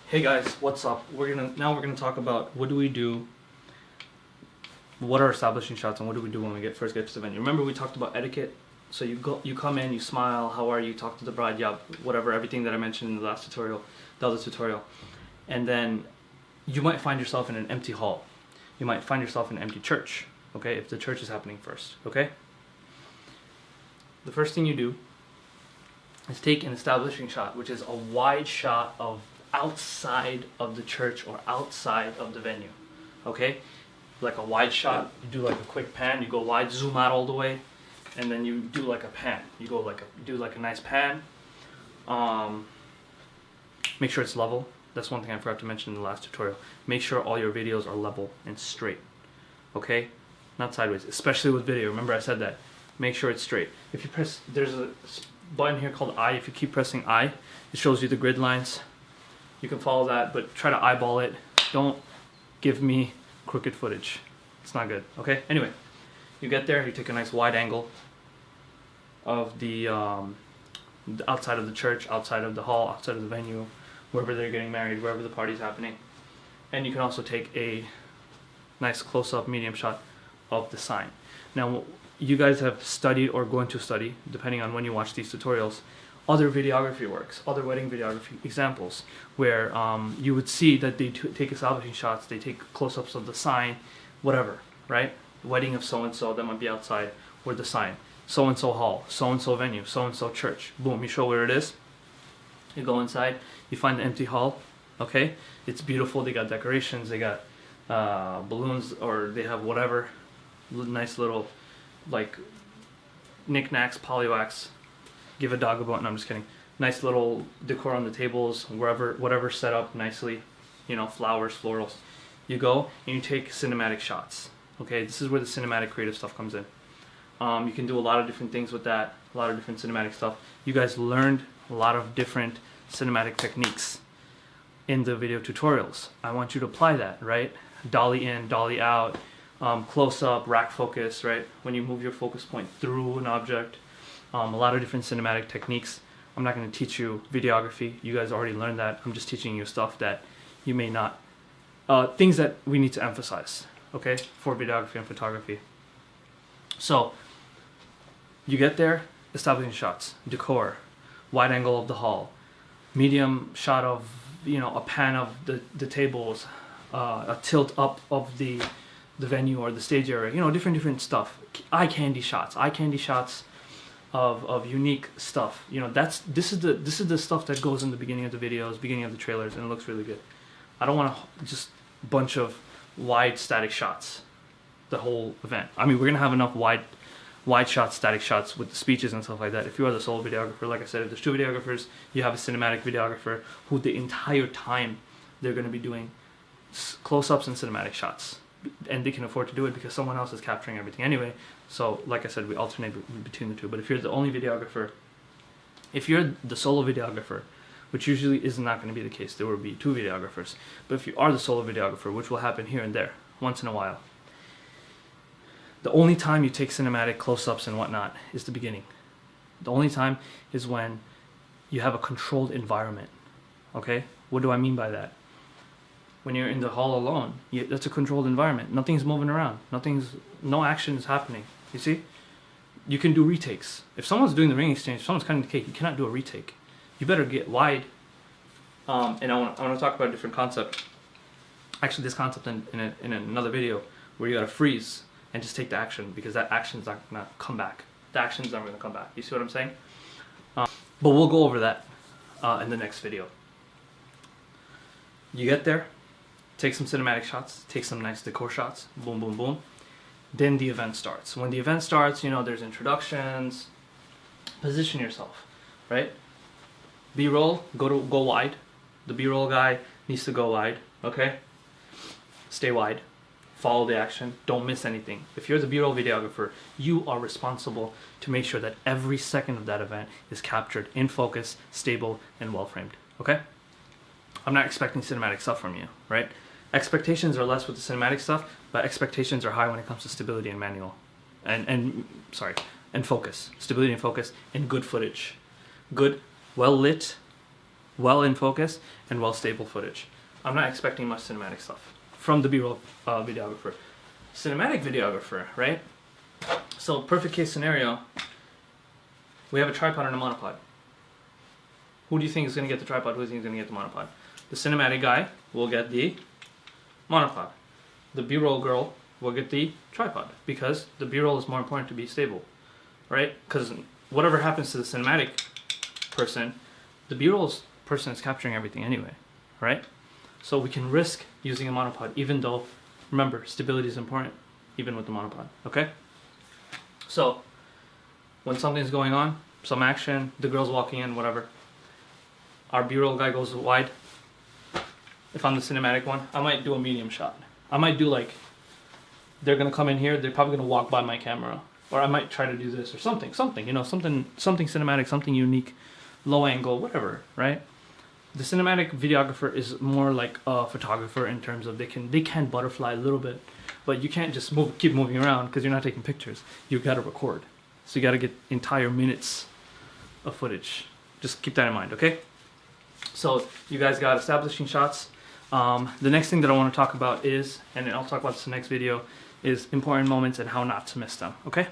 Hey guys, what's up? Now we're gonna talk about what do we do, what are establishing shots, and what do we do when we first get to the venue. Remember we talked about etiquette. So you come in, you smile, how are you, talk to the bride, yeah, whatever, everything that I mentioned in the last tutorial, the other tutorial. And then you might find yourself in an empty hall. You might find yourself in an empty church, okay, if the church is happening first, okay? The first thing you do is take an establishing shot, which is a wide shot of outside of the church or outside of the venue, okay? Like a wide shot, you do like a quick pan, you go wide, zoom out all the way, and then you do like a pan. You do like a nice pan. Make sure it's level. That's one thing I forgot to mention in the last tutorial. Make sure all your videos are level and straight, okay? Not sideways, especially with video. Remember I said that. Make sure it's straight. If you press, there's a button here called I. If you keep pressing I, it shows you the grid lines. You can follow that, but try to eyeball it. Don't give me crooked footage. It's not good, okay? Anyway, you get there, you take a nice wide angle of the outside of the church, outside of the hall, outside of the venue, wherever they're getting married, wherever the party's happening. And you can also take a nice close-up medium shot of the sign. Now, you guys have studied or going to study, depending on when you watch these tutorials, other videography works, other wedding videography examples, where you would see that they take establishing shots, they take close-ups of the sign, whatever, right? Wedding of so-and-so, that might be outside, or the sign. So-and-so hall, so-and-so venue, so-and-so church. Boom, you show where it is. You go inside, you find the empty hall, okay? It's beautiful, they got decorations, they got balloons, or they have whatever, nice little, like, knickknacks, pollywax. Give a dog a bone, no, I'm just kidding. Nice little decor on the tables, whatever set up nicely, you know, flowers, florals. You go and you take cinematic shots, okay? This is where the cinematic creative stuff comes in. You can do a lot of different things with that, a lot of different cinematic stuff. You guys learned a lot of different cinematic techniques in the video tutorials. I want you to apply that, right? Dolly in, dolly out, close up, rack focus, right? When you move your focus point through an object, a lot of different cinematic techniques. I'm not going to teach you videography. You guys already learned that. I'm just teaching you stuff that you may not, things that we need to emphasize, okay, for videography and photography. So, you get there, establishing shots, decor, wide angle of the hall, medium shot of, you know, a pan of the tables, a tilt up of the venue or the stage area, you know, different stuff. Eye candy shots of unique stuff. You know, this is the stuff that goes in the beginning of the videos, beginning of the trailers, and it looks really good. I don't want to just bunch of wide static shots the whole event. I mean, we're gonna have enough wide shots, static shots with the speeches and stuff like that. If you are the solo videographer, like I said, if there's two videographers, you have a cinematic videographer who the entire time they're going to be doing close-ups and cinematic shots, and they can afford to do it because someone else is capturing everything anyway. So like I said, we alternate between the two. But if you're the only videographer, if you're the solo videographer, which usually is not going to be the case, there will be two videographers. But if you are the solo videographer, which will happen here and there once in a while, the only time you take cinematic close-ups and whatnot is the beginning. The only time is when you have a controlled environment, okay? What do I mean by that? When you're in the hall alone, that's a controlled environment. Nothing's moving around. No action is happening, you see? You can do retakes. If someone's doing the ring exchange, if someone's cutting the cake, you cannot do a retake. You better get wide. And I want to talk about a different concept. Actually, this concept in another video where you gotta freeze and just take the action, because that action's not gonna come back. The action's never gonna come back. You see what I'm saying? But we'll go over that in the next video. You get there, take some cinematic shots, take some nice decor shots, boom, boom, boom. Then the event starts. When the event starts, you know, there's introductions. Position yourself, right? B-roll, go wide. The B-roll guy needs to go wide, okay? Stay wide. Follow the action. Don't miss anything. If you're the B-roll videographer, you are responsible to make sure that every second of that event is captured in focus, stable, and well-framed, okay? I'm not expecting cinematic stuff from you, right? Expectations are less with the cinematic stuff, but expectations are high when it comes to stability and manual. And focus. Stability and focus, and good footage. Good, well-lit, well in focus, and well stable footage. I'm not expecting much cinematic stuff from the B-roll videographer. Cinematic videographer, right? So perfect case scenario, we have a tripod and a monopod. Who do you think is going to get the tripod? Who do you think is going to get the monopod? The cinematic guy will get the monopod. The B-roll girl will get the tripod because the B-roll is more important to be stable, right? Because whatever happens to the cinematic person, the B-roll person is capturing everything anyway, right? So we can risk using a monopod, even though, remember, stability is important, even with the monopod, okay? So when something's going on, some action, the girl's walking in, whatever, our B-roll guy goes wide. If I'm the cinematic one, I might do a medium shot. I might do like, they're gonna come in here, they're probably gonna walk by my camera. Or I might try to do this or something, you know, something cinematic, something unique, low angle, whatever, right? The cinematic videographer is more like a photographer in terms of they can butterfly a little bit, but you can't just keep moving around because you're not taking pictures. You got to record, so you got to get entire minutes of footage. Just keep that in mind, okay? So you guys got establishing shots. The next thing that I want to talk about is, and I'll talk about this in the next video, is important moments and how not to miss them, okay?